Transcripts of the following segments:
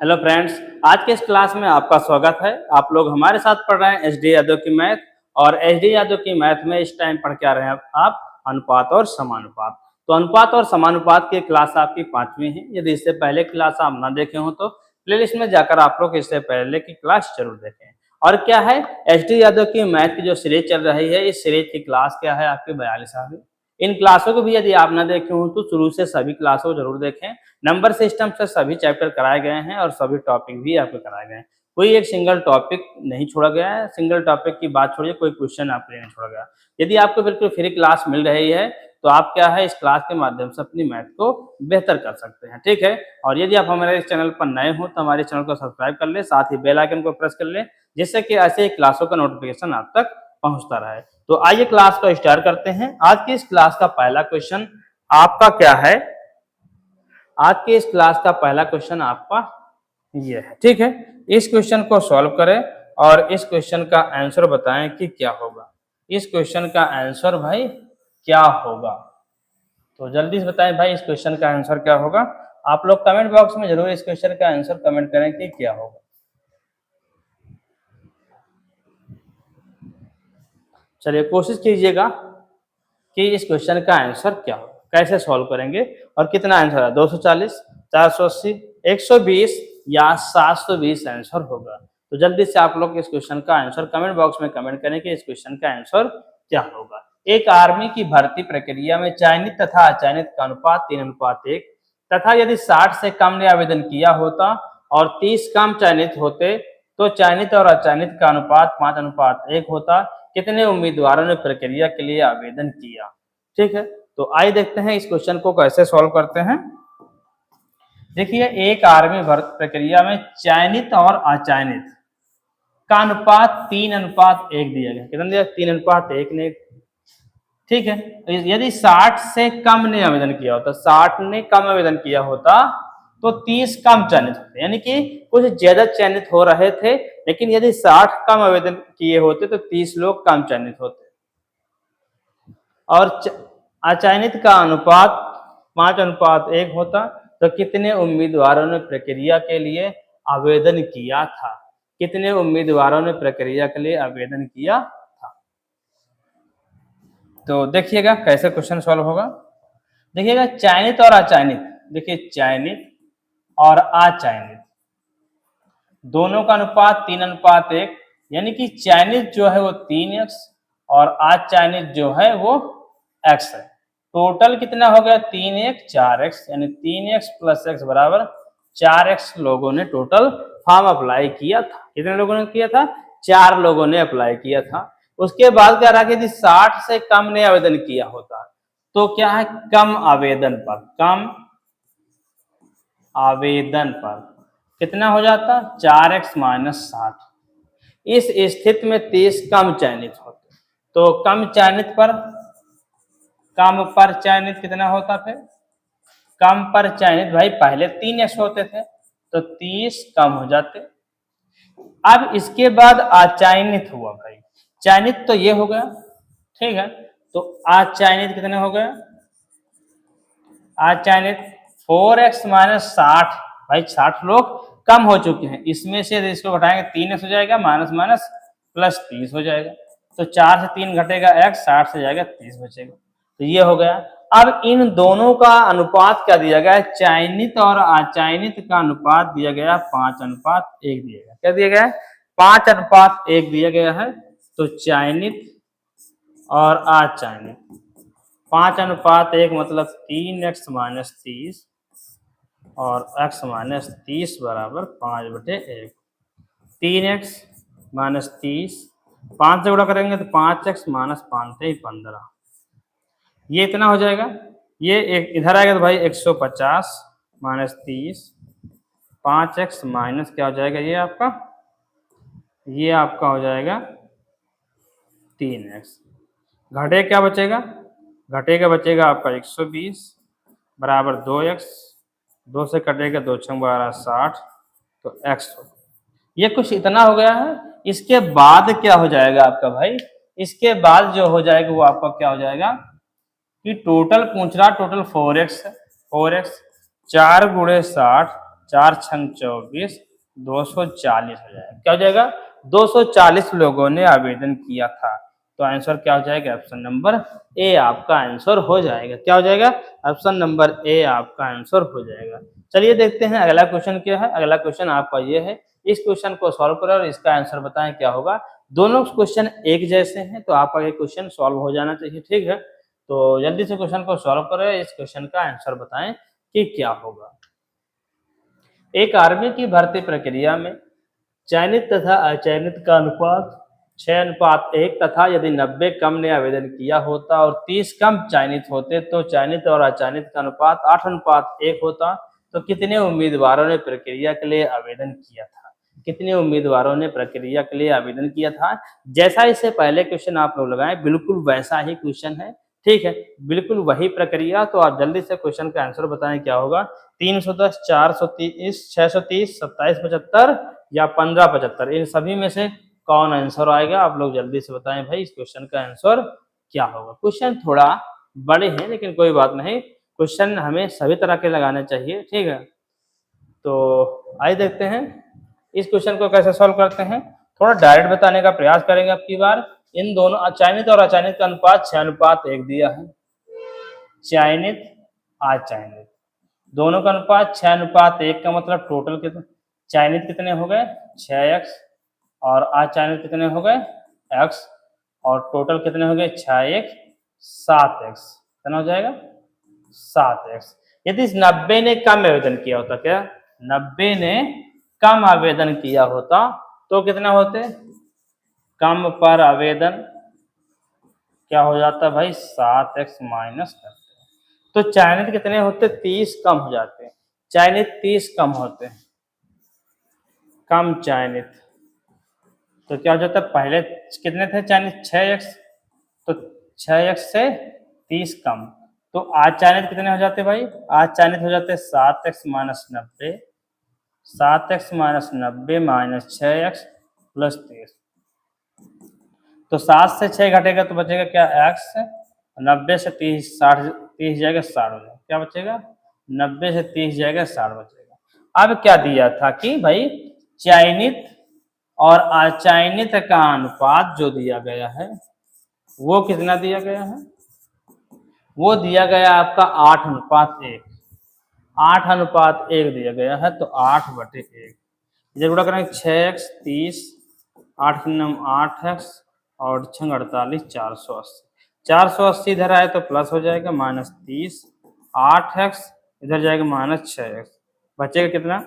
Hello friends, आज के इस क्लास में आपका स्वागत है। आप लोग हमारे साथ पढ़ रहे हैं एचडी यादव की मैथ। और एचडी यादव की मैथ में इस टाइम पढ़ के आ रहे हैं आप अनुपात और समानुपात। तो अनुपात और समानुपात की क्लास आपकी 5वीं है। यदि इससे पहले क्लास आप ना देखे हो तो प्लेलिस्ट में जाकर आप लोग इससे पहले की क्लास जरूर देखें। और क्या है, एचडी यादव की मैथ की जो सीरीज चल रही है, इस सीरीज की क्लास क्या है आपकी 42वीं। इन क्लासों को भी यदि आप ना देखे हो तो शुरू से सभी क्लासों को जरूर देखें। नंबर सिस्टम से सभी चैप्टर कराए गए हैं और सभी टॉपिक भी आपको कराए गए हैं। कोई एक सिंगल टॉपिक नहीं छोड़ा गया है। सिंगल टॉपिक की बात छोड़िए, कोई क्वेश्चन आपके लिए नहीं छोड़ा गया। यदि आपको बिल्कुल फ्री क्लास मिल रही है तो आप क्या है, इस क्लास के माध्यम से अपनी मैथ को बेहतर कर सकते हैं। ठीक है। और यदि आप हमारे इस चैनल पर नए हो तो हमारे चैनल को सब्सक्राइब कर ले, साथ ही बेल आइकन को प्रेस कर ले, जिससे कि ऐसे ही क्लासों का नोटिफिकेशन आप तक पहुंचता रहे। तो आइए क्लास को स्टार्ट करते हैं। आज की इस क्लास का पहला क्वेश्चन आपका क्या है, आज के इस क्लास का पहला क्वेश्चन आपका ये है। ठीक है। इस क्वेश्चन को सॉल्व करें और इस क्वेश्चन का आंसर बताएं कि क्या होगा। इस क्वेश्चन का आंसर भाई क्या होगा, तो जल्दी से बताएं भाई इस क्वेश्चन का आंसर क्या होगा। आप लोग कमेंट बॉक्स में जरूर इस क्वेश्चन का आंसर कमेंट करें कि क्या होगा। चलिए कोशिश कीजिएगा कि इस क्वेश्चन का आंसर क्या होगा, कैसे सॉल्व करेंगे और कितना आंसर है। 240, 480, 120 या 720 आंसर होगा। तो जल्दी से आप लोग इस क्वेश्चन का आंसर कमेंट बॉक्स में कमेंट करें कि इस क्वेश्चन का आंसर क्या होगा। एक आर्मी की भर्ती प्रक्रिया में चयनित तथा अचयनित का अनुपात 3:1 तथा यदि 60 से कम ने आवेदन किया होता और 30 कम चयनित होते तो चयनित और अचयनित का अनुपात 5:1 होता। कितने उम्मीदवारों ने प्रक्रिया के लिए आवेदन किया। ठीक है। तो आइए देखते हैं इस क्वेश्चन को कैसे सॉल्व करते हैं। देखिए, एक आर्मी भर्ती प्रक्रिया में चयनित और अचयनित का अनुपात 3:1 दिया गया। कितना दिया? 3:1 ने। ठीक है। यदि 60 से कम ने आवेदन किया होता, 60 ने कम आवेदन किया होता तो 30 कम चयनित होते, यानी कि कुछ ज्यादा चयनित हो रहे थे, लेकिन यदि 60 कम आवेदन किए होते तो 30 लोग कम चयनित होते। और अचयनित का अनुपात 5:1 होता तो कितने उम्मीदवारों ने प्रक्रिया के लिए आवेदन किया था। कितने उम्मीदवारों ने प्रक्रिया के लिए आवेदन किया था। तो देखिएगा कैसे क्वेश्चन सॉल्व होगा। देखिएगा, चयनित और अचयनित। देखिए, चयनित और अचयनित दोनों का अनुपात 3:1, यानी कि चयनित जो है वो 3x और अचयनित जो है वो x है। टोटल कितना हो गया? 3x 4x, यानी 3x प्लस x बराबर 4x लोगों ने टोटल फॉर्म अप्लाई किया था। कितने लोगों ने किया था? 4 लोगों ने अप्लाई किया था। उसके बाद क्या रहा कि यदि 60 से कम ने आवेदन किया होता तो क्या है, कम आवेदन पर कितना हो जाता? 4x minus 60। इस स्थिति में 30 कम चयनित होते तो कम पर चयनित कितना होता? फिर कम पर चयनित भाई पहले 3x होते थे तो 30 कम हो जाते। अब इसके बाद अचयनित हुआ भाई। चयनित तो ये हो गया, ठीक है। तो अचयनित कितने हो गए? अचयनित 4x माइनस 60। भाई 60 लोग कम हो चुके हैं। इसमें से इसको घटाएंगे 3x हो जाएगा, माइनस माइनस प्लस 30 हो जाएगा। तो 4 से 3 घटेगा x, 60 से जाएगा 30 बचेगा। तो ये हो गया। अब इन दोनों का अनुपात क्या दिया गया है? चयनित और अचयनित का अनुपात दिया गया 5:1 दिया गया। क्या दिया गया है? 5:1 दिया गया है। तो चयनित और अचयनित 5:1 मतलब 3x माइनस 30 और x माइनस 30 बराबर 5/1। 3x माइनस 30, 5 से गुणा करेंगे तो 5x माइनस 5 से 15। ये इतना हो जाएगा। ये एक इधर आएगा तो भाई 150 माइनस 30, 5x माइनस क्या हो जाएगा? ये आपका हो जाएगा 3x। घटे क्या बचेगा? घटेगा बचेगा आपका 120 बराबर 2x। 2 से कटेगा 2 × 12 60, तो x हो। ये कुछ इतना हो गया है। इसके बाद क्या हो जाएगा आपका भाई? इसके बाद जो हो जाएगा वो आपका क्या हो जाएगा कि टोटल पूछ रहा, टोटल 4x है। 4x 4 × 60 4 छंग 24, 240 हो जाएगा। क्या हो जाएगा? 240 लोगों ने आवेदन किया था। तो आंसर क्या हो जाएगा? ऑप्शन नंबर ए आपका आंसर हो जाएगा। क्या हो जाएगा? ऑप्शन नंबर ए आपका आंसर हो जाएगा। चलिए देखते हैं अगला क्वेश्चन क्या है। अगला क्वेश्चन आपका ये है, इस क्वेश्चन को सॉल्व करें और इसका आंसर बताएं क्या होगा। दोनों क्वेश्चन एक जैसे हैं तो आपका ये क्वेश्चन सॉल्व हो जाना चाहिए, ठीक है। तो जल्दी से क्वेश्चन को सॉल्व करें, इस क्वेश्चन का आंसर बताएं कि क्या होगा। एक आर्मी की भर्ती प्रक्रिया में चयनित तथा अचयनित का अनुपात 6:1 तथा यदि 90 कम ने आवेदन किया होता और 30 कम चयनित होते तो चयनित और अचयनित का अनुपात 8:1 होता। तो कितने उम्मीदवारों ने प्रक्रिया के लिए आवेदन किया था? कितने उम्मीदवारों ने प्रक्रिया के लिए आवेदन किया था? जैसा इससे पहले क्वेश्चन आप लोग लगाए बिल्कुल वैसा ही क्वेश्चन है, ठीक है, बिल्कुल वही प्रक्रिया। तो आप जल्दी से क्वेश्चन का आंसर बताएं क्या होगा। 310, 430, 630, 2775 या 1575, इन सभी में से कौन आंसर आएगा? आप लोग जल्दी से बताएं भाई, इस क्वेश्चन का आंसर क्या होगा। क्वेश्चन थोड़ा बड़े हैं लेकिन कोई बात नहीं, क्वेश्चन हमें सभी तरह के लगाने चाहिए, ठीक है। तो आइए देखते हैं इस क्वेश्चन को कैसे सॉल्व करते हैं। थोड़ा डायरेक्ट बताने का प्रयास करेंगे अब की बार। इन दोनों अचयनित और अचयनित का अनुपात 6:1 दिया है। चयनित अचयनित दोनों का अनुपात 6:1 का मतलब टोटल कितने चयनित कितने हो गए? 6x और अचयनित कितने हो गए? x और टोटल कितने हो गए? 6x 7x, कितना हो जाएगा? 7x। यदि 90 ने कम आवेदन किया होता, क्या 90 ने कम आवेदन किया होता तो कितना होते? कम पर आवेदन क्या हो जाता भाई? 7x minus 90। तो चयनित कितने होते? 30 कम हो जाते हैं। चयनित 30 कम होते हैं, कम चयनित तो क्या हो जाता है? पहले कितने थे चयनित? 6x, तो 6x से 30 कम, तो अचयनित कितने हो जाते भाई? अचयनित हो जाते 7x minus 90, 7x minus 90 minus 6x plus 30। तो 7 से 6 घटेगा तो बचेगा क्या? x। 90 से 30, 60, 30 जाएगा 60 हो जाएगा। क्या बचेगा? 90 से 30 जाएगा 60 बचेगा। अब क्या दिया था कि भाई चयनित और अचयनित का अनुपात जो दिया गया है वो कितना दिया गया है? वो दिया गया आपका 8:1। 8:1 दिया गया है, तो 8/1 इधर गुणा करेंगे 6x 30, 8 के नाम 8x और 6 48, 480। 480 इधर आए तो प्लस हो जाएगा माइनस 30, 8x इधर जाएगा माइनस 6x, बचेगा कितना?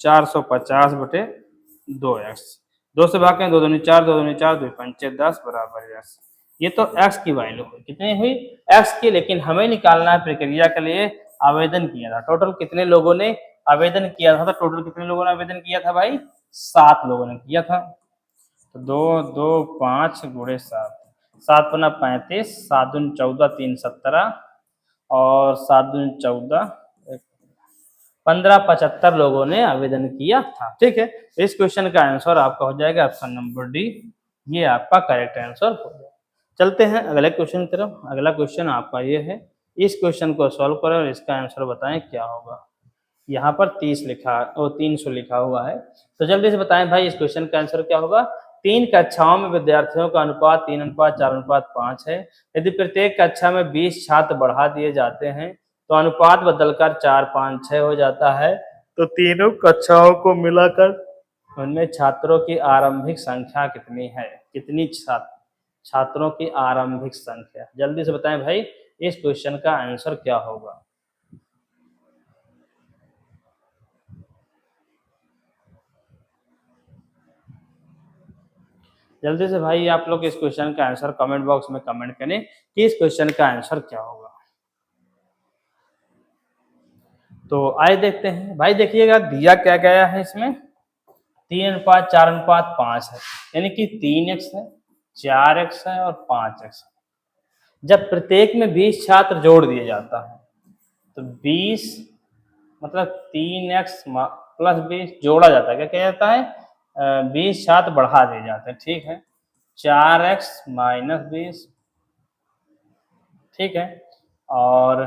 450/2x। 2 से भाग करें 2 दूनी 4, 2 दूनी 4, 2 पंचे 10 बराबर x। ये तो x की वैल्यू हुई, कितनी हुई? x की। लेकिन हमें निकालना है प्रक्रिया के लिए आवेदन किया था, टोटल कितने लोगों ने आवेदन किया था। तो टोटल कितने लोगों ने आवेदन किया था भाई? 7 लोगों ने किया था। तो 2 2 5 गुणे 7, 7 पन्ना 35, 7 दूनी 14, 3 17 और 7 दूनी 14, 1575 लोगों ने आवेदन किया था, ठीक है। इस क्वेश्चन का आंसर आपका हो जाएगा ऑप्शन नंबर डी, ये आपका करेक्ट आंसर हो जाएगा। चलते हैं अगले क्वेश्चन की तरफ। अगला क्वेश्चन आपका ये है, इस क्वेश्चन को सॉल्व करें और इसका आंसर बताएं क्या होगा। यहाँ पर 30 लिखा और 300 लिखा हुआ है, तो जल्दी से बताएं भाई इस क्वेश्चन का आंसर क्या होगा। 3 कक्षाओं में विद्यार्थियों का अनुपात 3:4:5 है। यदि प्रत्येक कक्षा में 20 छात्र बढ़ा दिए जाते हैं तो अनुपात बदलकर 4 5 6 हो जाता है। तो तीनों कक्षाओं को मिलाकर उनमें छात्रों की आरंभिक संख्या कितनी है? कितनी छात्रों की आरंभिक संख्या, जल्दी से बताएं भाई इस क्वेश्चन का आंसर क्या होगा। जल्दी से भाई आप लोग इस क्वेश्चन का आंसर कमेंट बॉक्स में कमेंट करें कि इस क्वेश्चन का आंसर क्या होगा। तो आइए देखते हैं भाई, देखिएगा दिया क्या गया है इसमें, 3:4:5 है, यानी कि 3x है, 4x है और 5x है। जब प्रत्येक में 20 छात्र जोड़ दिए जाता है तो 20 मतलब 3x प्लस 20 जोड़ा जाता है, क्या किया जाता है? 20 छात्र बढ़ा दिए जाते हैं, ठीक है। 4x माइनस 20, ठीक है, और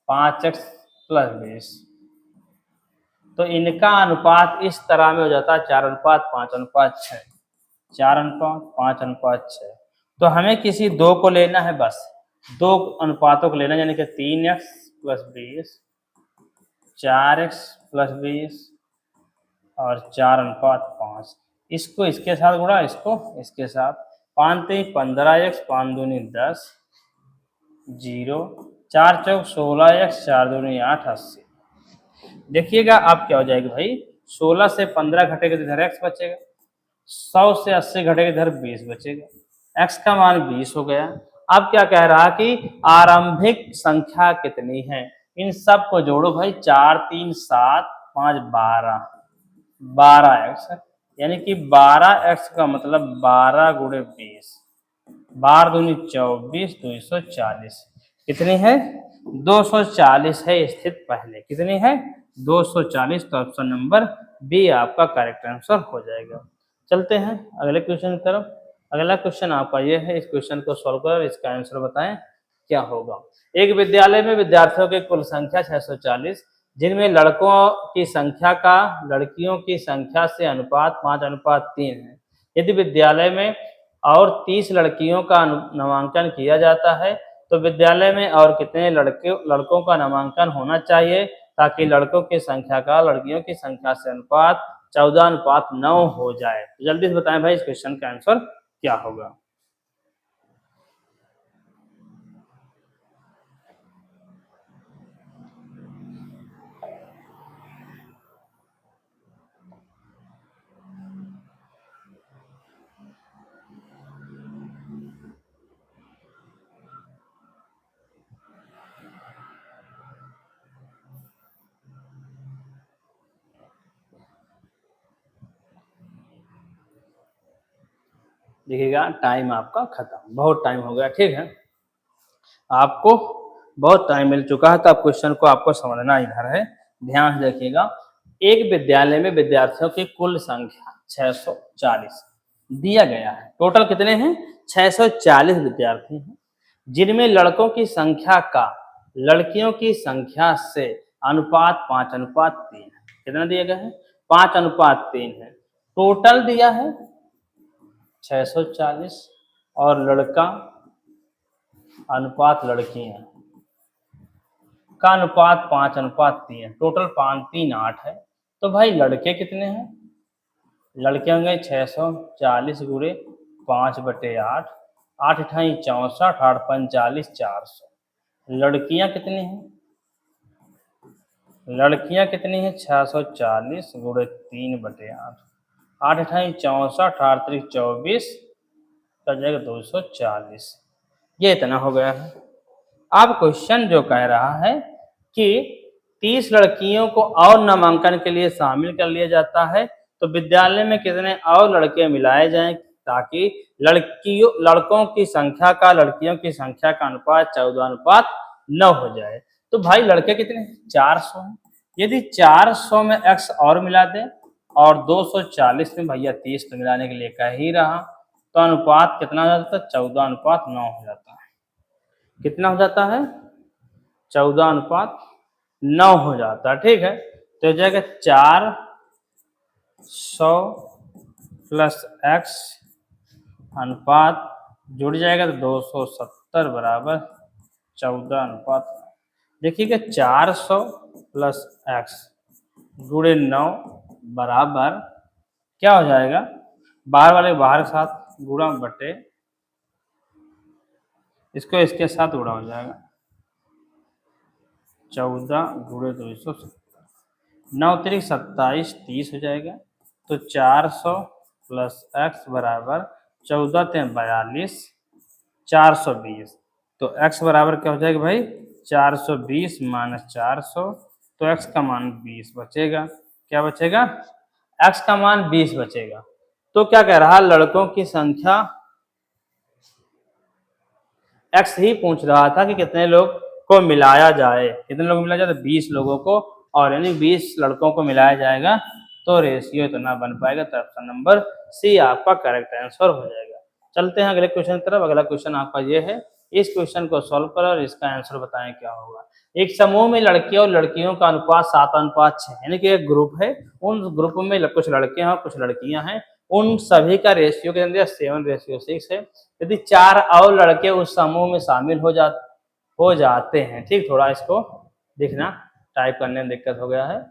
5x प्लस 20, तो इनका अनुपात इस तरह में हो जाता है 4:5:6, 4:5:6। तो हमें किसी दो को लेना है, बस दो अनुपातों को लेना है, यानी कि 3x + 20, 4x + 20 और 4:5। इसको इसके साथ गुणा, इसको इसके साथ, 5×3 15x, 5×2 10, 0, 4×4 16x, 4×2 8, 80। देखिएगा आप क्या हो जाएगा भाई, 16 से 15 घटेगा तो इधर x बचेगा, 100 से 80 घटेगा इधर 20 बचेगा, x का मान 20 हो गया। अब क्या कह रहा कि आरंभिक संख्या कितनी है, इन सब को जोड़ो भाई, 4 3 7 5 12, 12x, यानी कि 12x का मतलब 12 × 20, 12×2 24, 240, कितनी है 240 है स्थित पहले, कितनी है 240। तो ऑप्शन नंबर बी आपका करेक्ट आंसर हो जाएगा। चलते हैं अगले क्वेश्चन की तरफ। अगला क्वेश्चन आपका ये है, इस क्वेश्चन को सॉल्व कर इसका आंसर बताएं क्या होगा। एक विद्यालय में विद्यार्थियों की कुल संख्या 640, जिनमें लड़कों की संख्या का लड़कियों की संख्या से अनुपात 5:3 है। यदि विद्यालय में और 30 लड़कियों का नामांकन किया जाता है तो विद्यालय में और कितने लड़कों का नामांकन होना चाहिए ताकि लड़कों की संख्या का लड़कियों की संख्या से अनुपात 14:9 हो जाए। जल्दी से बताएं भाई इस क्वेश्चन का आंसर क्या होगा। देखिएगा टाइम आपका खत्म, बहुत टाइम हो गया, ठीक है, आपको बहुत टाइम मिल चुका है, तो अब क्वेश्चन को आपको समझना इधर है, ध्यान से देखिएगा। एक विद्यालय में विद्यार्थियों की कुल संख्या 640 दिया गया है। टोटल कितने हैं 640 विद्यार्थी हैं, जिनमें लड़कों की संख्या का लड़कियों की संख्या से अनुपात 5:3 है। कितना दिया गया है 5:3 है। टोटल दिया है 640 और लड़का अनुपात लड़कियां का अनुपात 5:3 है। टोटल 5 3 8 है। तो भाई लड़के कितने हैं, लड़के होंगे 640 × 5/8, 8 × 64, 8 × 45, 400। लड़कियां कितनी हैं, लड़कियां कितनी हैं 640 × 3/8, 8 × 64, 8 × 24, कर जाएगा 240। ये इतना हो गया है। अब क्वेश्चन जो कह रहा है कि 30 लड़कियों को और नामांकन के लिए शामिल कर लिया जाता है तो विद्यालय में कितने और लड़के मिलाए जाएं ताकि लड़कों की संख्या का लड़कियों की संख्या का अनुपात 14:9 हो जाए। तो भाई लड़के कितने 400 हैं। यदि 400 में x और मिला दें और 240 में भैया 30 तो मिलाने के लिए कह ही रहा, तो अनुपात कितना हो जाता है 14:9 हो जाता है। कितना हो जाता है 14:9 हो जाता है, ठीक है। तो जाएगा 400 + x अनुपात जुड़ जाएगा तो 270 बराबर 14:9। देखिएगा 400 + x × 9 बराबर क्या हो जाएगा, बाहर वाले बाहर के साथ गुणा बटे इसको इसके साथ गुणा हो जाएगा 14 × 270, 9 × 27 30 हो जाएगा। तो 400 + x बराबर 14 × 42 420। तो x बराबर क्या हो जाएगा भाई 420 - 400, तो x का मान 20 बचेगा। क्या बचेगा x का मान 20 बचेगा। तो क्या कह रहा लड़कों की संख्या x ही पूछ रहा था कि कितने लोग को मिलाया जाए, कितने लोग मिलाया जाए तो 20 लोगों को, और यानी 20 लड़कों को मिलाया जाएगा तो रेशियो इतना बन पाएगा। तो ऑप्शन नंबर सी आपका करेक्ट आंसर हो जाएगा। चलते हैं अगले क्वेश्चन की तरफ। अगला क्वेश्चन आपका ये है, इस क्वेश्चन को सॉल्व करो और इसका आंसर बताएं क्या होगा। एक समूह में लड़के और लड़कियों का अनुपात 7:6 यानी कि एक ग्रुप है, उन ग्रुप में कुछ लड़के हैं और कुछ लड़कियां हैं, उन सभी का रेशियो के अंदर 7:6 है। यदि 4 और लड़के उस समूह में शामिल हो जाते हैं, ठीक, थोड़ा इसको देखना, टाइप करने में दिक्कत हो गया है,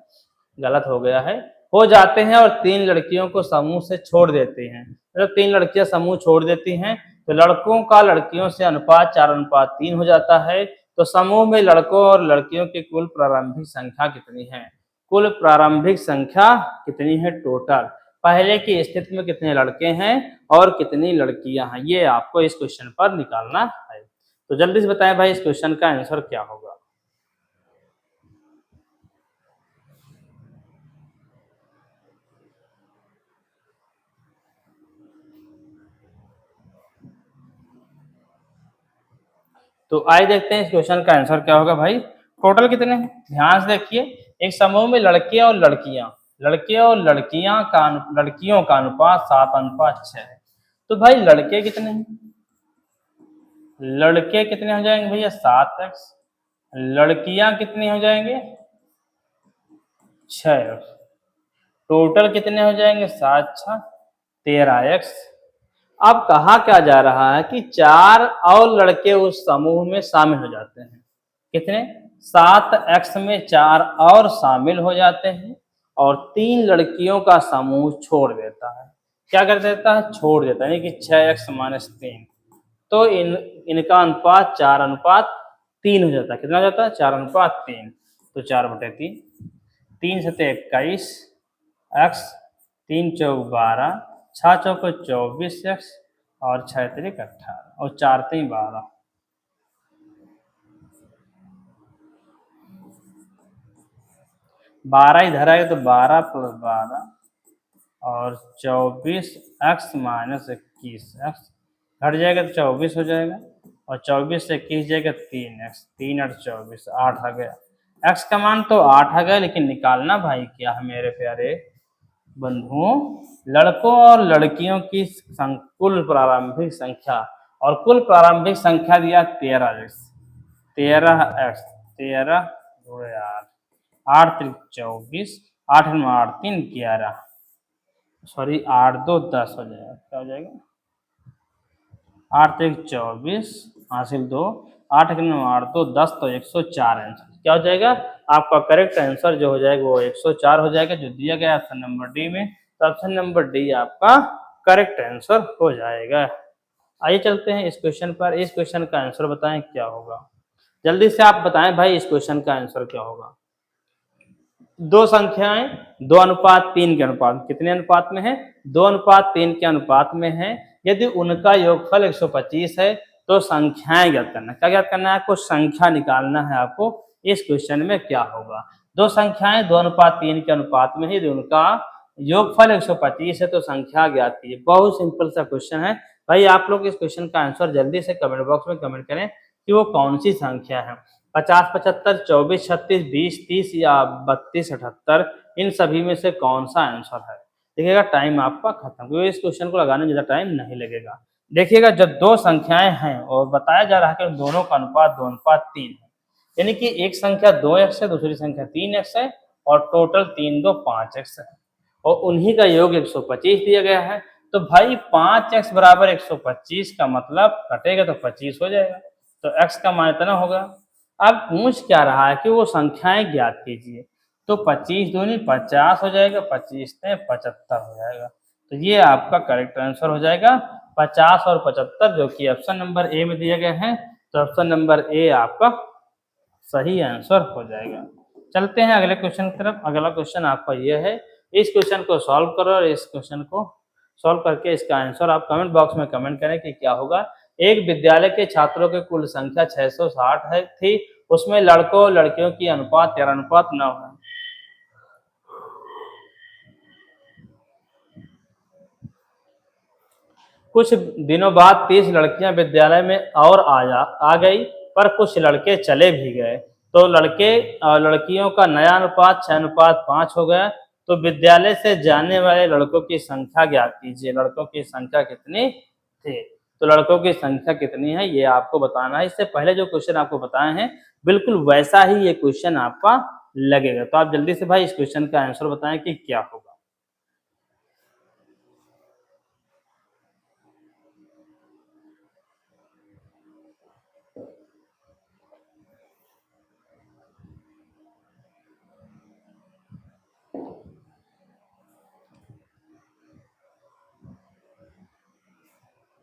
गलत हो गया है, हो जाते हैं और 3 लड़कियों को समूह से छोड़ देते हैं, मतलब 3 लड़कियां समूह छोड़ देती हैं तो लड़कों का लड़कियों से अनुपात 4:3 हो जाता है। तो समूह में लड़कों और लड़कियों की कुल प्रारंभिक संख्या कितनी है? कुल प्रारंभिक संख्या कितनी है टोटल, पहले की स्थिति में कितने लड़के हैं और कितनी लड़कियां हैं, ये आपको इस क्वेश्चन पर निकालना है। तो जल्दी से बताएं भाई इस क्वेश्चन का आंसर क्या होगा। तो आइए देखते हैं इस क्वेश्चन का आंसर क्या होगा भाई। टोटल कितने हैं, ध्यान से देखिए, एक समूह में लड़के और लड़कियां, लड़कियों का अनुपात 7:6 है। तो भाई लड़के कितने हैं, लड़के कितने हो जाएंगे भैया 7x, लड़कियां कितनी हो जाएंगे 6x, टोटल कितने हो जाएंगे 7×6 13x। अब कहा क्या जा रहा है कि 4 और लड़के उस समूह में शामिल हो जाते हैं, कितने 7x में 4 और शामिल हो जाते हैं और 3 लड़कियों का समूह छोड़ देता है। क्या कर देता है, छोड़ देता है, यानी कि 6x-3, तो इनका अनुपात 4:3 हो जाता है। कितना हो जाता है 4:3, तो 4/3, 3 7 21 x, 3 चौक 12, 6 चौक 24x और 6 3 18 और 4 3 12। 12 इधर आएगा तो 12 + 12 और 24x-21x घट जाएगा तो 24 हो जाएगा और 24 से 21 जाएगा 3x, 3 8 24, 8 आ गया। x का मान तो 8 आ गया, लेकिन निकालना भाई क्या है मेरे प्यारे बंधुओं, लड़कों और लड़कियों की कुल प्रारंभिक संख्या, और कुल प्रारंभिक संख्या दिया 13x, 13x 13 × 8 8 3 24, 8 9 8 3 11, सॉरी 8 2 10 हो जाएगा, क्या हो जाएगा 8 3 24 हासिल 2, 8 9 8 2 10, तो 104 आंसर क्या हो जाएगा आपका करेक्ट आंसर जो हो जाएगा वो 104 हो जाएगा, जो दिया गया ऑप्शन नंबर डी में। तो ऑप्शन नंबर डी आपका करेक्ट आंसर हो जाएगा। आइए चलते हैं इस क्वेश्चन पर, इस क्वेश्चन का आंसर बताएं क्या होगा। जल्दी से आप बताएं भाई इस क्वेश्चन का आंसर क्या होगा। दो संख्याएं 2:3 के अनुपात, कितने अनुपात में है 2:3 के अनुपात में है। यदि उनका योगफल 125 है तो संख्याएं ज्ञात करना। क्या ज्ञात करना है आपको, संख्या निकालना है आपको। इस क्वेश्चन में क्या होगा, दो संख्याएं 2:3 के अनुपात में है, यदि उनका योगफल 125 है तो संख्या ज्ञात कीजिए। बहुत सिंपल सा क्वेश्चन है भाई, आप लोग इस क्वेश्चन का आंसर जल्दी से कमेंट बॉक्स में कमेंट करें कि वो कौन सी संख्या है। 50 75 24 36 20 30 या 32 78, इन सभी में से कौन सा आंसर है। देखिएगा टाइम आपका खत्म, क्योंकि इस क्वेश्चन को लगाने में ज़्यादा टाइम नहीं लगेगा। देखिएगा जब दो संख्याएं हैं और बताया जा रहा है कि दोनों का अनुपात 2:3 है, यानी कि एक संख्या 2x है, दूसरी संख्या 3x है और टोटल 3 2 5x है और उन्हीं का योग 125 दिया गया है। तो भाई 5x = 125 का मतलब कटेगा तो 25 हो जाएगा, तो x का मान इतना होगा। अब पूछ क्या रहा है कि वो संख्याएं ज्ञात कीजिए, तो 25 दूनी 50 हो जाएगा, 25 से 75 हो जाएगा, तो ये आपका करेक्ट आंसर हो जाएगा 50 और 75, जो कि ऑप्शन नंबर ए में दिया गया है। तो ऑप्शन नंबर ए आपका सही आंसर हो जाएगा। चलते हैं अगले क्वेश्चन की तरफ। अगला क्वेश्चन आपका ये है, इस क्वेश्चन को सॉल्व करो और इस क्वेश्चन को सॉल्व करके इसका आंसर आप कमेंट बॉक्स में कमेंट करें कि क्या होगा। एक विद्यालय के छात्रों की कुल संख्या 660 है थी, उसमें लड़कों और लड़कियों की अनुपात 13:9 है। कुछ दिनों बाद 30 लड़कियां विद्यालय में और आ गई, पर कुछ लड़के चले भी गए, तो लड़कियों का नया अनुपात 6:5 हो गया। तो विद्यालय से जाने वाले लड़कों की संख्या ज्ञात कीजिए। लड़कों की संख्या कितनी थी, तो लड़कों की संख्या कितनी है ये आपको बताना है। इससे पहले जो क्वेश्चन आपको बताए हैं बिल्कुल वैसा ही ये क्वेश्चन आपका लगेगा। तो आप जल्दी से भाई इस क्वेश्चन का आंसर बताएं कि क्या होगा।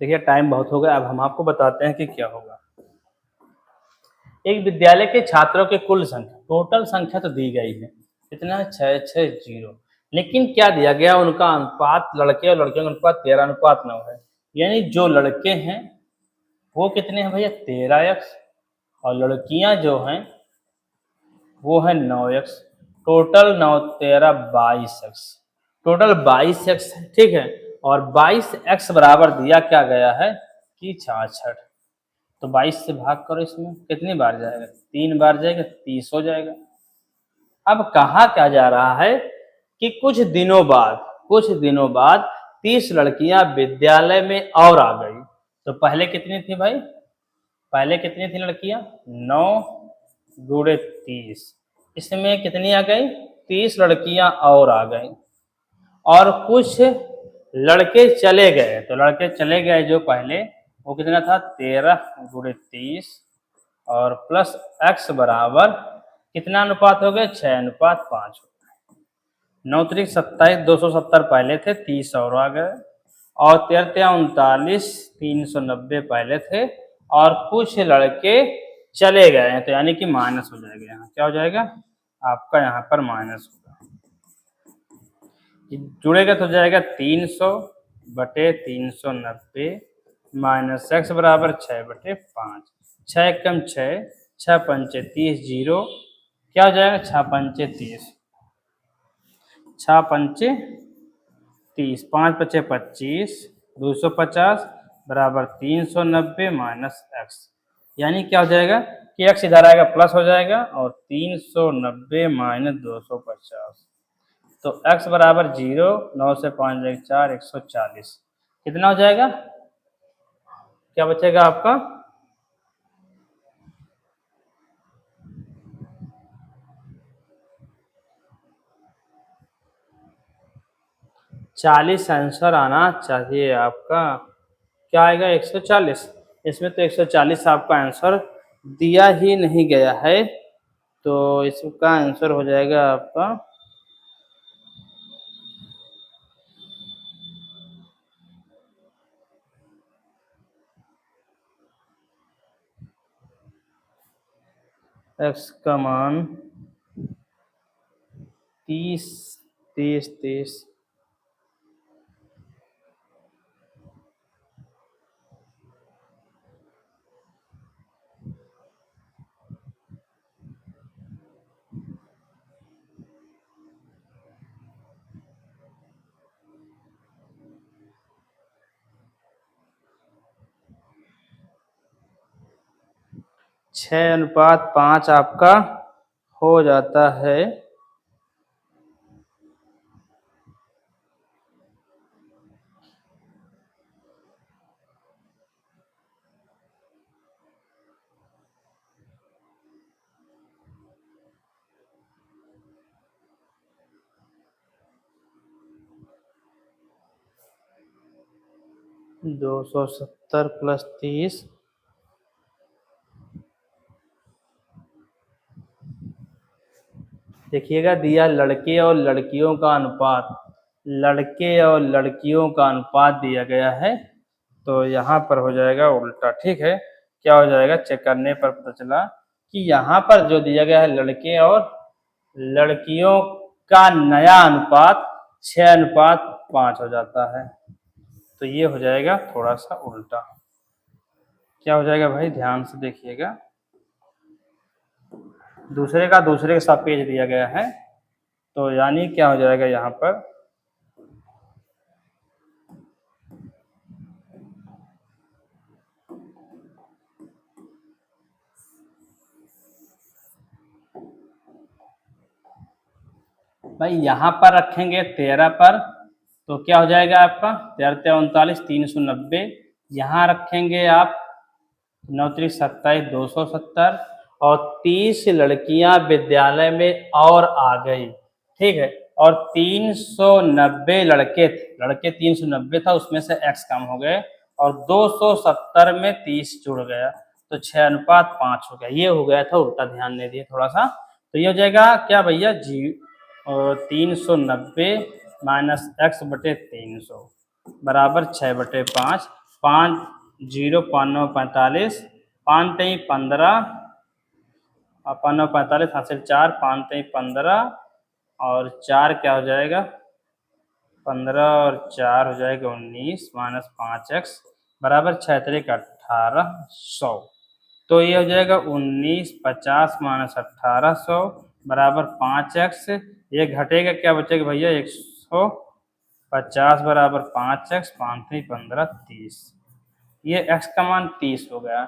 देखिए टाइम बहुत हो गया, अब हम आपको बताते हैं कि क्या होगा। एक विद्यालय के छात्रों की कुल संख्या, टोटल संख्या तो दी गई है कितना है 660, लेकिन क्या दिया गया उनका अनुपात, लड़के और लड़कियों का अनुपात 13:9 है। यानी जो लड़के हैं वो कितने हैं भैया 13x और लड़कियां जो हैं वो है 9x। Total 9 13 22x, total 22x है, ठीक है। और 22x बराबर दिया क्या गया है कि 66। तो 22 से भाग करो, इसमें कितनी बार जाएगा 3 बार जाएगा 30 हो जाएगा। अब कहा क्या जा रहा है कि कुछ दिनों बाद 30 लड़कियां विद्यालय में और आ गई। तो पहले कितनी थी भाई, पहले कितनी थी लड़कियां 9 गुणे 30, इसमें कितनी आ गई 30 लड़कियां और आ गई। और कुछ लड़के चले गए, तो लड़के चले गए जो पहले वो कितना था 13 × 30 और प्लस x बराबर कितना अनुपात हो गया 6:5। 9 त्रिक 27, 270 पहले थे, 30 और आ गए, और 13 × 39 390 पहले थे, और कुछ लड़के चले गए हैं, तो यानी कि माइनस हो जाएगा। यहाँ क्या हो जाएगा आपका, यहाँ पर माइनस होगा, जुड़ेगा तो हो जाएगा 300/390 माइनस x बराबर 6/5। 6 कम 6, 6 पंचे 30, 0 क्या हो जाएगा 6 पंचे 30, 6 पंचे 30, 5 पचे 25, 250 बराबर 390 माइनस x। यानी क्या हो जाएगा कि x इधर आएगा प्लस हो जाएगा और 390 माइनस 250। तो x बराबर 0, 9 से 5 जाएगा 4, 140 कितना हो जाएगा, क्या बचेगा आपका 40 आंसर आना चाहिए आपका। क्या आएगा 140, इसमें तो 140 आपका आंसर दिया ही नहीं गया है, तो इसका आंसर हो जाएगा आपका x का मान 30 30 30 6:5 आपका हो जाता है। दो सौ सत्तर प्लस 30, देखिएगा दिया लड़के और लड़कियों का अनुपात, लड़के और लड़कियों का अनुपात दिया गया है, तो यहाँ पर हो जाएगा उल्टा, ठीक है। क्या हो जाएगा चेक करने पर पता चला कि यहाँ पर जो दिया गया है लड़के और लड़कियों का नया अनुपात 6:5 हो जाता है, तो ये हो जाएगा थोड़ा सा उल्टा। क्या हो जाएगा भाई ध्यान से देखिएगा, दूसरे का दूसरे के साथ पेज दिया गया है, तो यानी क्या हो जाएगा यहाँ पर भाई, यहाँ पर रखेंगे 13 पर, तो क्या हो जाएगा आपका 13 39 390, यहाँ रखेंगे आप 9 त्रिक 27 270 और 30 लड़कियां विद्यालय में और आ गई, ठीक है। और 390 लड़के थे, लड़के 390 था, उसमें से x कम हो गए और 270 में 30 जुड़ गया तो 6:5 हो गया। ये हो गया था उल्टा, ध्यान दे दिए थोड़ा सा। तो ये हो जाएगा क्या भैया 390 माइनस x बटे 300 बराबर 6/5। 5 0 5 9 45, 5 3 15, 5 9 45 हासिल 4, 5 3 15 और 4 क्या हो जाएगा 15 और 4 हो जाएगा 19 माइनस 5x बराबर 6 त्रिक 1800। तो ये हो जाएगा 1950 माइनस 1800 बराबर 5x। ये घटेगा क्या बचेगा भैया 150 बराबर 5x, 5 3 15 30। ये x का मान 30 हो गया।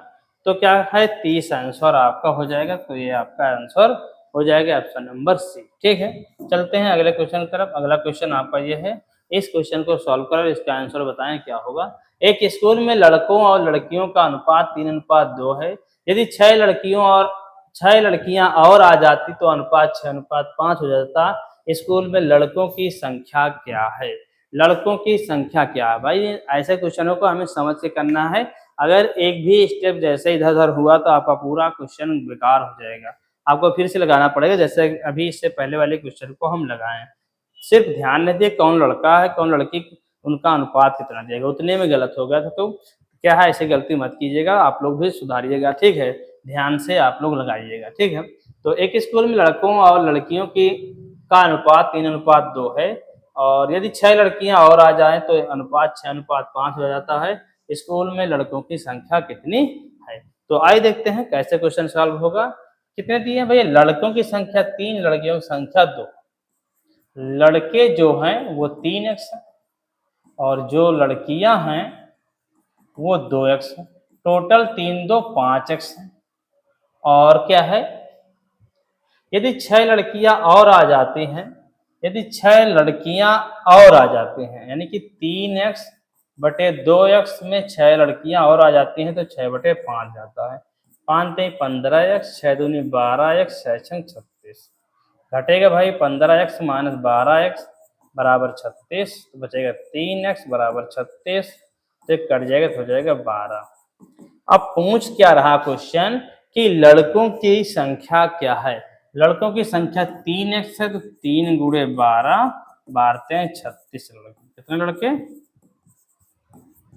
तो क्या है 30 आंसर आपका हो जाएगा। तो ये आपका आंसर हो जाएगा ऑप्शन नंबर सी, ठीक है। चलते हैं अगले क्वेश्चन की तरफ। अगला क्वेश्चन आपका ये है, इस क्वेश्चन को सॉल्व करो, इसका आंसर बताएं क्या होगा। एक स्कूल में लड़कों और लड़कियों का अनुपात 3:2 है। यदि 6 लड़कियों और 6 लड़कियां और आ जाती तो अनुपात 6:5 हो जाता। स्कूल में लड़कों की संख्या क्या है। लड़कों की संख्या क्या है भाई, ऐसे क्वेश्चनों को हमें समझ के करना है। अगर एक भी स्टेप जैसे इधर उधर हुआ तो आपका पूरा क्वेश्चन बेकार हो जाएगा, आपको फिर से लगाना पड़ेगा जैसे अभी इससे पहले वाले क्वेश्चन को हम लगाए। सिर्फ ध्यान रखिए कौन लड़का है कौन लड़की, उनका अनुपात कितना देगा, उतने में गलत हो गया था। तो क्या है, ऐसे गलती मत कीजिएगा, आप लोग भी सुधारिएगा, ठीक है। ध्यान से आप लोग लगाइएगा, ठीक है। तो एक स्कूल में लड़कों और लड़कियों की का अनुपात 3:2 है और यदि 6 लड़कियां और आ जाएं तो अनुपात 6:5 हो जाता है। स्कूल में लड़कों की संख्या कितनी है। तो आइए देखते हैं कैसे क्वेश्चन सॉल्व होगा। कितने दिए हैं भैया, लड़कों की संख्या 3, लड़कियों की संख्या 2। लड़के जो हैं वो 3x है और जो लड़कियां हैं वो 2x है। टोटल 3 2 5x है। और क्या है, यदि 6 लड़कियां और आ जाती हैं, यदि 6 लड़कियां और आ जाती हैं यानी कि 3x बटे 2x में 6 लड़कियां और आ जाती हैं तो 6/5 जाता है। 5 3 15x, 6 दूनी 12x, 6 छंग 36। घटेगा भाई 15x माइनस 12x बराबर 36, तो बचेगा 3x बराबर 36, तो कट जाएगा तो हो जाएगा 12। अब पूछ क्या रहा क्वेश्चन कि लड़कों की संख्या क्या है। लड़कों की संख्या 3x है तो 3 गुणे 12 बारते हैं 36 लड़के। कितने लड़के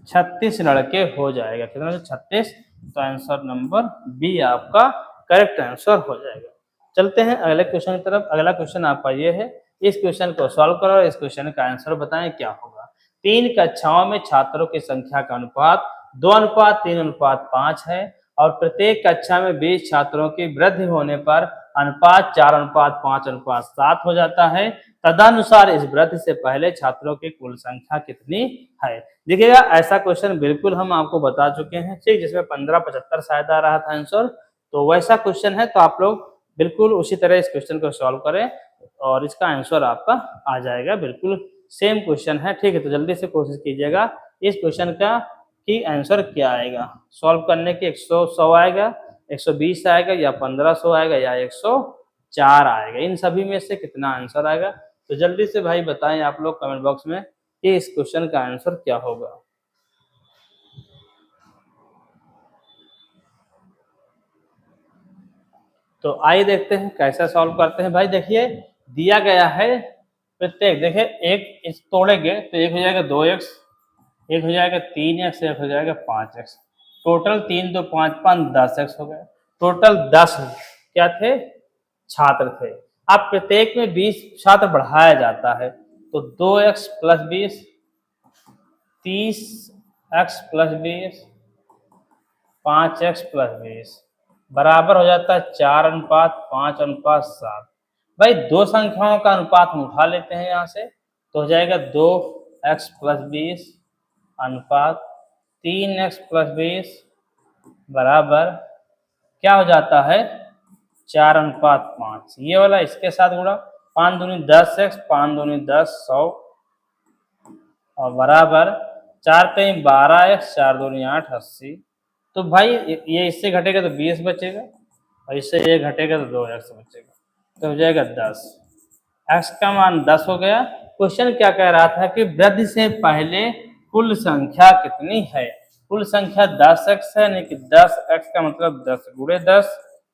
36 लड़के हो जाएगा। कितना 36, तो आंसर नंबर बी आपका करेक्ट आंसर हो जाएगा। चलते हैं अगले क्वेश्चन की तरफ। अगला क्वेश्चन आपका ये है, इस क्वेश्चन को सॉल्व करो और इस क्वेश्चन का आंसर बताएं क्या होगा। 3 कक्षाओं में छात्रों की संख्या का अनुपात 2:3:5 है और प्रत्येक कक्षा में 20 छात्रों की वृद्धि होने पर अनुपात 4:5:7 हो जाता है। तदनुसार इस वृद्धि से पहले छात्रों की कुल संख्या कितनी है। देखिएगा ऐसा क्वेश्चन बिल्कुल हम आपको बता चुके हैं, ठीक, जिसमें 1575 शायद आ रहा था आंसर। तो वैसा क्वेश्चन है, तो आप लोग बिल्कुल उसी तरह इस क्वेश्चन को सॉल्व करें और इसका आंसर आपका आ जाएगा। बिल्कुल सेम क्वेश्चन है, ठीक है। तो जल्दी से कोशिश कीजिएगा इस क्वेश्चन का कि आंसर क्या आएगा। सॉल्व करने के 100 आएगा, 120 आएगा या 1500 आएगा या 104 आएगा। इन सभी में से कितना आंसर आएगा, तो जल्दी से भाई बताएं आप लोग कमेंट बॉक्स में कि इस क्वेश्चन का आंसर क्या होगा। तो आइए देखते हैं कैसे सॉल्व करते हैं। भाई देखिए दिया गया है प्रत्येक, देखिए एक इस तोड़ेंगे तो एक हो जाएगा 2x, एक हो जाएगा 3x, एक हो जाएगा 5x। टोटल 3 2 5 5 10x हो गए। टोटल 10 क्या थे, छात्र थे। अब प्रत्येक में 20 छात्र बढ़ाया जाता है तो 2x plus 20, 30x plus 20, 5x plus 20 बराबर हो जाता है 4:5:7। भाई दो संख्याओं का अनुपात हम उठा लेते हैं यहाँ से, तो हो जाएगा 2x प्लस 20 अनुपात 3x प्लस 20 बराबर क्या हो जाता है 4:5। ये वाला इसके साथ गुणा, 5 दूनी 10x, 5 दूनी 10 100 और बराबर 4 कहीं 12x, 4 दूनी 8, 80। तो भाई ये इससे घटेगा तो 20 बचेगा और इससे ये घटेगा तो 2x बचेगा, तो हो जाएगा 10। x का मान 10 हो गया। क्वेश्चन क्या कह रहा था कि वृद्धि से पहले कुल संख्या कितनी है। कुल संख्या 10x है, यानी कि 10x का मतलब 10 गुणे 10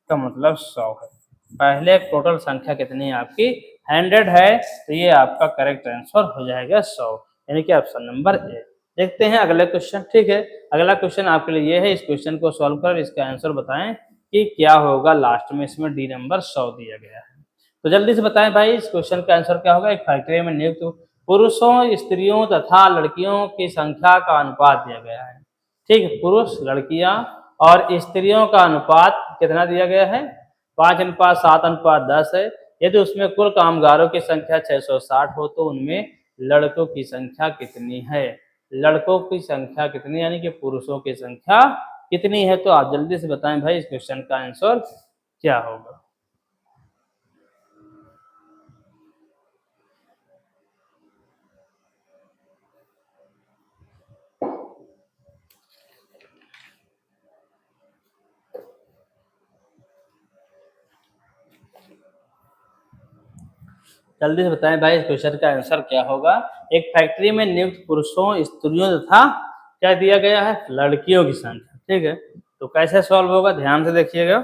का मतलब 100 है। पहले टोटल संख्या कितनी है आपकी 100 है, तो ये आपका करेक्ट आंसर हो जाएगा 100, यानी कि ऑप्शन नंबर ए। देखते हैं अगले क्वेश्चन। ठीक है, अगला क्वेश्चन आपके लिए ये है, इस क्वेश्चन को सॉल्व कर इसका आंसर बताएं कि क्या होगा लास्ट में। इसमें डी नंबर 100 दिया गया है, तो जल्दी से बताएं भाई इस क्वेश्चन का आंसर क्या होगा। एक फैक्ट्री में नियुक्त पुरुषों, स्त्रियों तथा लड़कियों की संख्या का अनुपात दिया गया है। ठीक है, पुरुष, लड़कियां और स्त्रियों का अनुपात कितना दिया गया है, 5:7:10 है। यदि उसमें कुल कामगारों की संख्या 660 हो तो उनमें लड़कों की संख्या कितनी है। लड़कों की संख्या कितनी, यानी कि पुरुषों की संख्या कितनी है। तो आप जल्दी से बताएं भाई इस क्वेश्चन का आंसर क्या होगा। जल्दी से बताएं भाई इस क्वेश्चन का आंसर क्या होगा। एक फैक्ट्री में नियुक्त पुरुषों, स्त्रियों तथा क्या दिया गया है, लड़कियों की संख्या। ठीक है, तो कैसे सॉल्व होगा ध्यान से देखिएगा।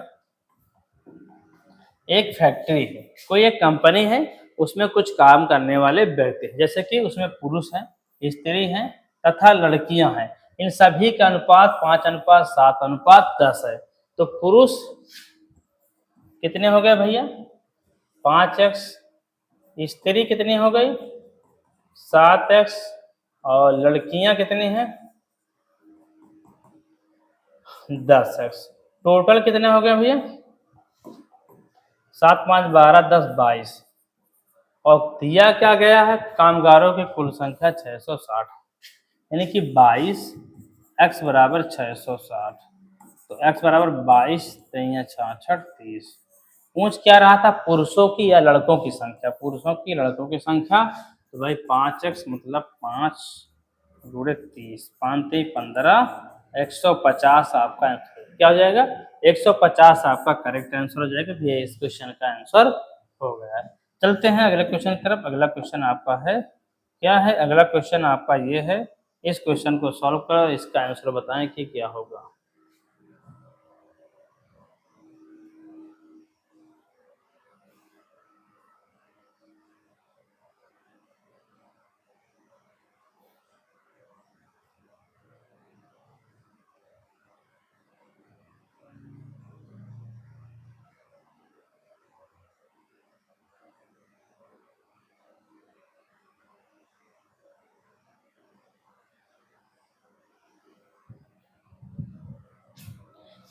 एक फैक्ट्री है, कोई एक कंपनी है, उसमें कुछ काम करने वाले व्यक्ति हैं, जैसे कि उसमें पुरुष हैं, स्त्री हैं तथा लड़कियां हैं। इन सभी का अनुपात 5:7:10 है। तो पुरुष कितने हो गए भैया 5x, स्त्री कितनी हो गई 7x और लड़कियां कितनी हैं 10x। टोटल कितने हो गए भैया 7 5 12 10 22। और दिया क्या गया है, कामगारों की कुल संख्या 660, यानी कि 22 x बराबर 660। तो x बराबर 22 3 66 30। पूछ क्या रहा था, पुरुषों की या लड़कों की संख्या, पुरुषों की लड़कों की संख्या। तो भाई 5x मतलब 5 गुणे 30, 5 3 15, 150 आपका आंसर क्या हो जाएगा 150 आपका करेक्ट आंसर हो जाएगा। ये इस क्वेश्चन का आंसर हो गया है। चलते हैं अगले क्वेश्चन की तरफ। अगला क्वेश्चन आपका है क्या है, अगला क्वेश्चन आपका ये है, इस क्वेश्चन को सॉल्व करो, इसका आंसर बताएं कि क्या होगा।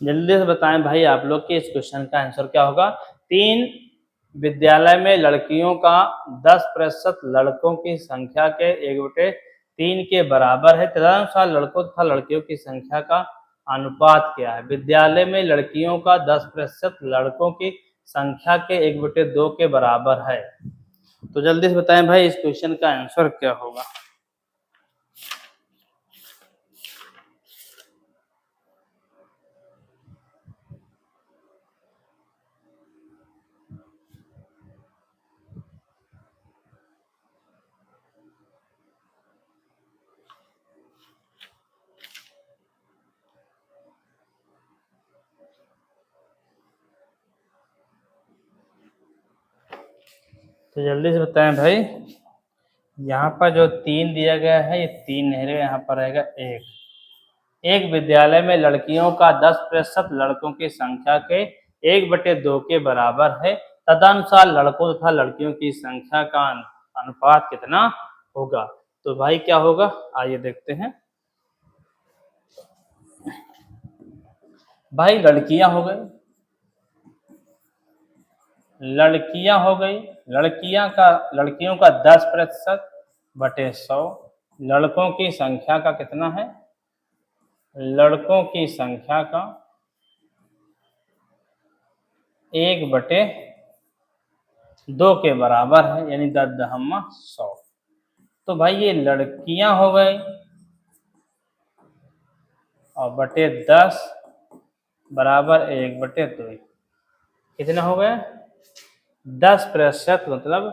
जल्दी से बताएं भाई आप लोग के इस क्वेश्चन का आंसर क्या होगा। 3 विद्यालय में लड़कियों का 10% लड़कों की संख्या के 1/3 के बराबर है, तदनुसार लड़कों तथा लड़कियों की संख्या का अनुपात क्या है। विद्यालय में लड़कियों का 10% लड़कों की संख्या के 1/2 के बराबर है। तो जल्दी से बताएं भाई इस क्वेश्चन का आंसर क्या होगा। तो जल्दी से बताएं भाई, यहाँ पर जो 3 दिया गया है, ये 3 नहीं रहेगा, यहाँ पर रहेगा 1। एक विद्यालय में लड़कियों का 10% लड़कों की संख्या के 1/2 के बराबर है, तदनुसार लड़कों तथा लड़कियों की संख्या का अनुपात कितना होगा। तो भाई क्या होगा आइए देखते हैं। भाई लड़कियां हो गई, लड़कियों का 10%/100। लड़कों की संख्या का कितना है, लड़कों की संख्या का 1/2 के बराबर है, यानी 10 100। तो भाई ये लड़कियां हो गई और बटे 10 बराबर 1/2। कितना हो गया? 10% मतलब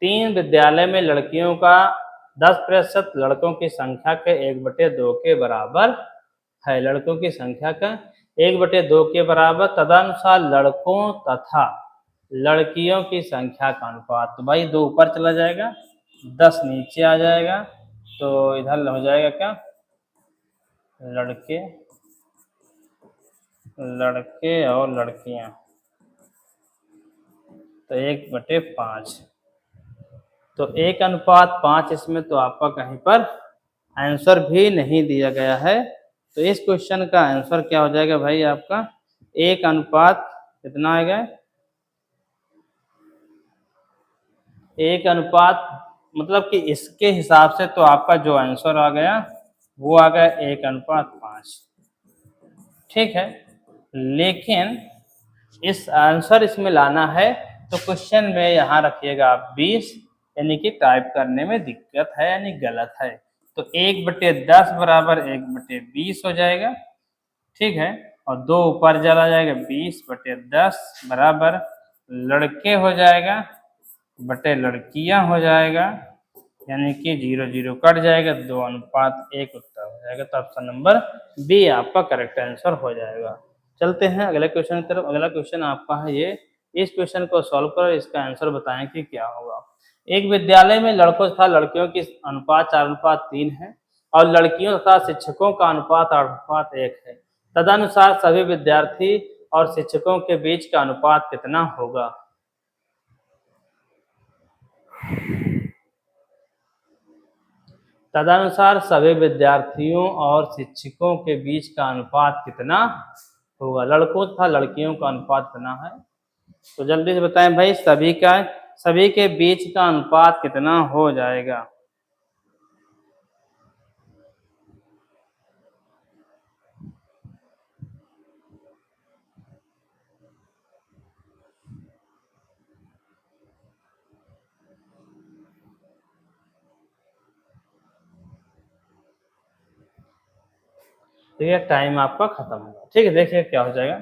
3 विद्यालय में लड़कियों का 10% लड़कों की संख्या के 1/2 के बराबर है। लड़कों की संख्या का 1/2 के बराबर, तदनुसार लड़कों तथा लड़कियों की संख्या का अनुपात। तो भाई 2 ऊपर चला जाएगा, 10 नीचे आ जाएगा, तो इधर हो जाएगा क्या? लड़के लड़के और लड़कियां, तो 1/5। तो 1:5 इसमें तो आपका कहीं पर आंसर भी नहीं दिया गया है। तो इस क्वेश्चन का आंसर क्या हो जाएगा भाई? आपका 1 कितना आएगा? 1 मतलब कि इसके हिसाब से तो आपका जो आंसर आ गया वो आ गया 1:5। ठीक है, लेकिन इस आंसर इसमें लाना है तो क्वेश्चन में यहाँ रखिएगा आप 20, यानी कि टाइप करने में दिक्कत है, यानी गलत है। तो 1/10 बराबर 1/20 हो जाएगा। ठीक है, और 2 ऊपर चला जाएगा, 20/10 बराबर लड़के हो जाएगा बटे लड़कियां हो जाएगा, यानी कि 0 0 कट जाएगा, 2:1 उत्तर हो जाएगा। तो ऑप्शन नंबर बी आपका करेक्ट आंसर हो जाएगा। चलते हैं अगले क्वेश्चन की तरफ। अगला क्वेश्चन आपका है ये, इस क्वेश्चन को सॉल्व कर इसका आंसर बताएं कि क्या होगा। एक विद्यालय में लड़कों तथा लड़कियों की अनुपात 4:3 है और लड़कियों तथा शिक्षकों का अनुपात 8:1 है। तदनुसार सभी विद्यार्थी और शिक्षकों के बीच का अनुपात कितना होगा? तदनुसार सभी विद्यार्थियों और शिक्षकों के बीच का अनुपात कितना होगा? लड़कों तथा लड़कियों का अनुपात कितना है? तो जल्दी से बताएं भाई, सभी के बीच का अनुपात कितना हो जाएगा? तो ये टाइम आपका खत्म होगा। ठीक है, देखिए क्या हो जाएगा।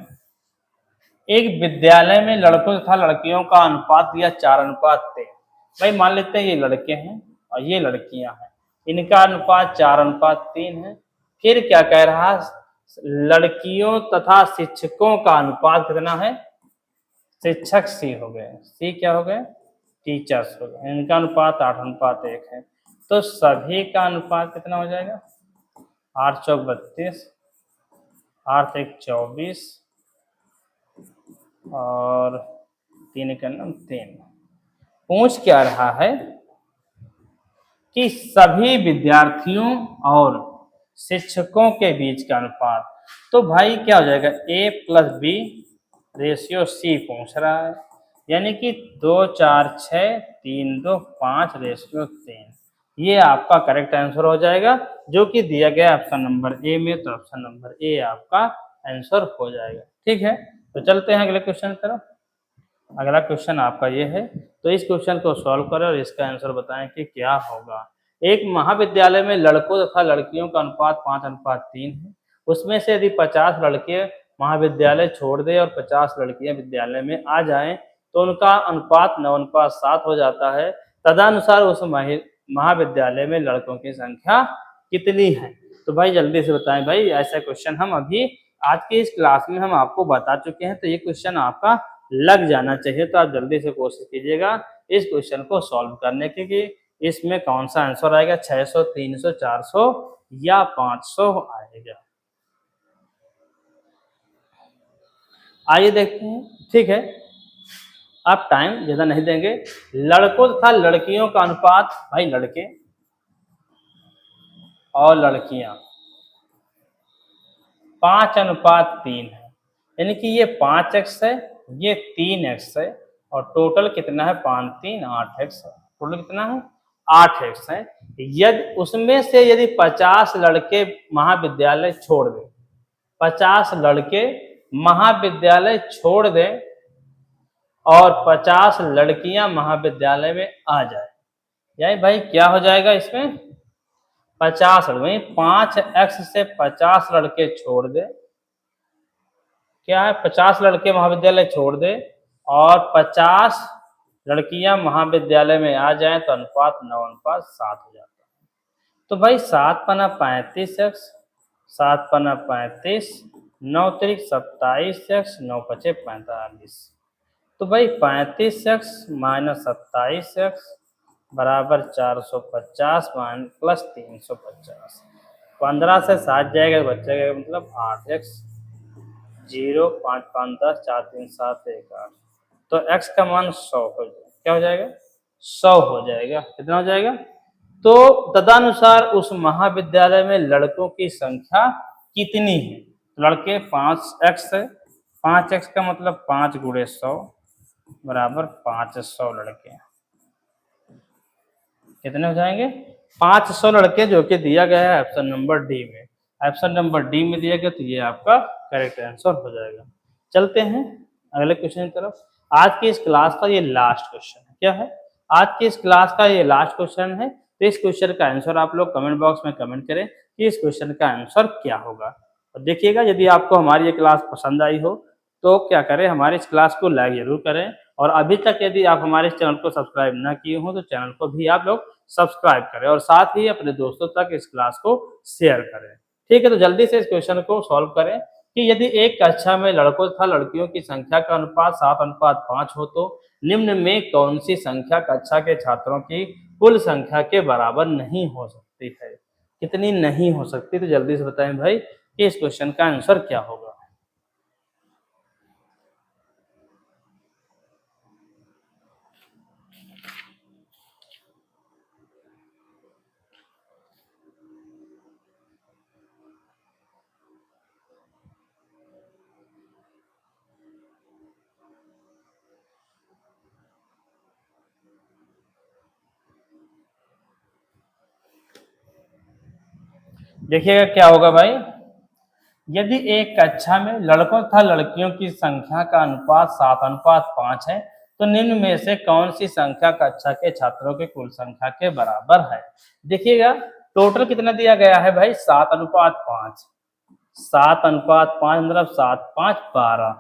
एक विद्यालय में लड़कों तथा लड़कियों का अनुपात दिया 4:3। भाई मान लेते हैं ये लड़के हैं और ये लड़कियां हैं, इनका अनुपात 4:3 है। फिर क्या कह रहा है? लड़कियों तथा शिक्षकों का अनुपात कितना है? शिक्षक सी हो गए, सी क्या हो गए? टीचर्स हो गए। इनका अनुपात 8:1 है। तो सभी का अनुपात कितना हो जाएगा? 8 चौक 32, 8 एक 24 और 3 का नाम 3। पूछ क्या रहा है कि सभी विद्यार्थियों और शिक्षकों के बीच का अनुपात। तो भाई क्या हो जाएगा? A+B/C पूछ रहा है, यानी कि 2 4 6 3 2 5/3। ये आपका करेक्ट आंसर हो जाएगा, जो कि दिया गया ऑप्शन नंबर ए में। तो ऑप्शन नंबर ए आपका आंसर हो जाएगा। ठीक है, तो चलते हैं अगले क्वेश्चन की तरफ। अगला क्वेश्चन आपका ये है, तो इस क्वेश्चन को सॉल्व करें और इसका आंसर बताएं कि क्या होगा। एक महाविद्यालय में लड़कों तथा लड़कियों का अनुपात 5:3 है। उसमें से यदि 50 लड़के महाविद्यालय छोड़ दे और 50 लड़कियां विद्यालय में आ जाएं, तो उनका अनुपात 9:7 हो जाता है। तदनुसार उस महाविद्यालय में लड़कों की संख्या कितनी है? तो भाई जल्दी से बताएं भाई, ऐसा क्वेश्चन हम अभी आज की इस क्लास में हम आपको बता चुके हैं, तो ये क्वेश्चन आपका लग जाना चाहिए। तो आप जल्दी से कोशिश कीजिएगा इस क्वेश्चन को सॉल्व करने की कि इसमें कौन सा आंसर आएगा, 600, 300, 400 या 500 आएगा। आइए देखते हैं। ठीक है, आप टाइम ज्यादा नहीं देंगे। लड़कों तथा लड़कियों का अनुपात, भाई लड़के और लड़कियां 5:3 है, यानी कि ये 5x है, ये 3x है, और टोटल कितना है? 5 3 8x है। टोटल कितना है? 8x है। यदि उसमें से यदि 50 लड़के महाविद्यालय छोड़ दें, 50 लड़के महाविद्यालय छोड़ दें और 50 लड़कियां महाविद्यालय में आ जाए, यानी भाई क्या हो जाएगा इसमें? 50 लड़के, 5x से 50 लड़के छोड़ दे, क्या है 50 लड़के महाविद्यालय छोड़ दे और 50 लड़कियां महाविद्यालय में आ जाएं तो अनुपात 9:7 हो जाता है। तो भाई 7 पना 35x, 7 पना 35, 9 तिरिक 27x, 9 पचे 45। तो भाई 35x माइनस 27x बराबर 450 प्लस 350। 15 से 7 जाएगा तो बचेगा मतलब 8x, 0 5 5 10 4 3 7 1 8। तो x का मान 100 हो जाएगा, क्या हो जाएगा 100 हो जाएगा। कितना हो जाएगा? तो तदनुसार उस महाविद्यालय में लड़कों की संख्या कितनी है? लड़के 5x है, 5x का मतलब 5 गुणे 100 बराबर 500 लड़के। कितने हो जाएंगे? 500 लड़के, जो कि दिया गया है ऑप्शन नंबर डी में। ऑप्शन नंबर डी में दिया गया, तो ये आपका करेक्ट आंसर हो जाएगा। चलते हैं अगले क्वेश्चन की तरफ। आज की इस क्लास का ये लास्ट क्वेश्चन है। क्या है? आज की इस क्लास का ये लास्ट क्वेश्चन है। तो इस क्वेश्चन का आंसर आप लोग कमेंट बॉक्स में कमेंट करें कि इस क्वेश्चन का आंसर क्या होगा। और देखिएगा, यदि आपको हमारी ये क्लास पसंद आई हो तो क्या करें, हमारी इस क्लास को लाइक जरूर करें। और अभी तक यदि आप हमारे इस चैनल को सब्सक्राइब ना किए हो तो चैनल को भी आप लोग सब्सक्राइब करें और साथ ही अपने दोस्तों तक इस क्लास को शेयर करें। ठीक है, तो जल्दी से इस क्वेश्चन को सॉल्व करें कि यदि एक कक्षा में लड़कों तथा लड़कियों की संख्या का अनुपात 7:5 हो तो निम्न में कौन सी संख्या कक्षा के छात्रों की कुल संख्या के बराबर नहीं हो सकती है? कितनी नहीं हो सकती? तो जल्दी से बताएं भाई कि इस क्वेश्चन का आंसर क्या होगा। देखिएगा क्या होगा भाई, यदि एक कक्षा में लड़कों तथा लड़कियों की संख्या का अनुपात 7:5 है तो निम्न में से कौन सी संख्या कक्षा के छात्रों की कुल संख्या के बराबर है? देखिएगा टोटल कितना दिया गया है भाई, 7:5। 7:5 मतलब 7 5 12।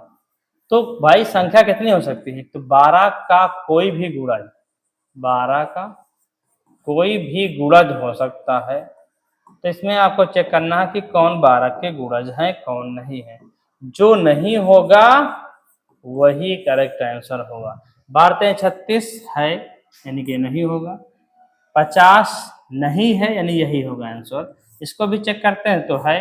तो भाई संख्या कितनी हो सकती है? तो 12 का कोई भी गुणज, 12 का कोई भी गुणज हो सकता है। तो इसमें आपको चेक करना है कि कौन 12 के गुणज हैं, कौन नहीं है। जो नहीं होगा वही करेक्ट आंसर होगा। 12 36 है यानी कि नहीं होगा। 50 नहीं है यानी यही होगा आंसर। इसको भी चेक करते हैं तो है,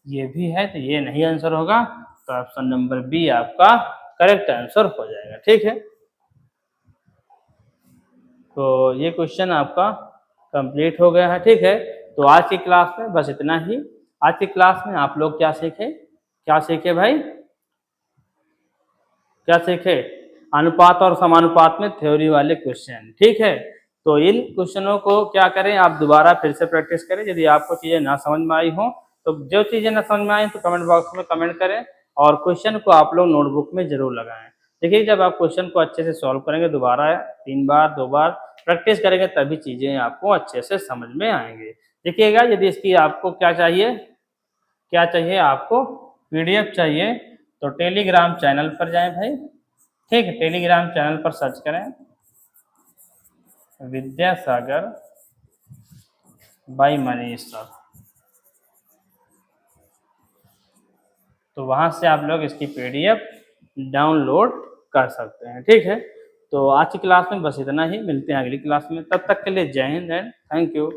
ये भी है, तो ये नहीं आंसर होगा। तो ऑप्शन नंबर बी आपका करेक्ट आंसर हो जाएगा। ठीक है, तो ये क्वेश्चन आपका कंप्लीट हो गया है। ठीक है, तो आज की क्लास में बस इतना ही। आज की क्लास में आप लोग क्या सीखे? क्या सीखे भाई? क्या सीखे? अनुपात और समानुपात में थ्योरी वाले क्वेश्चन। ठीक है, तो इन क्वेश्चनों को क्या करें, आप दोबारा फिर से प्रैक्टिस करें। यदि आपको चीजें ना समझ में आई हो तो जो चीजें ना समझ में आई तो कमेंट बॉक्स में कमेंट करें और क्वेश्चन को आप लोग नोटबुक में जरूर लगाएं। देखिए, जब आप क्वेश्चन को अच्छे से सॉल्व करेंगे, दोबारा 3 बार 2 बार प्रैक्टिस करेंगे, तभी चीजें आपको अच्छे से समझ में आएंगे। देखिएगा, यदि इसकी आपको क्या चाहिए, क्या चाहिए आपको, पीडीएफ चाहिए तो टेलीग्राम चैनल पर जाएं भाई। ठीक है, टेलीग्राम चैनल पर सर्च करें विद्यासागर बाई मनीष सर। तो वहां से आप लोग इसकी पीडीएफ डाउनलोड कर सकते हैं। ठीक है, तो आज की क्लास में बस इतना ही। मिलते हैं अगली क्लास में, तब तक के लिए जय हिंद एंड थैंक यू।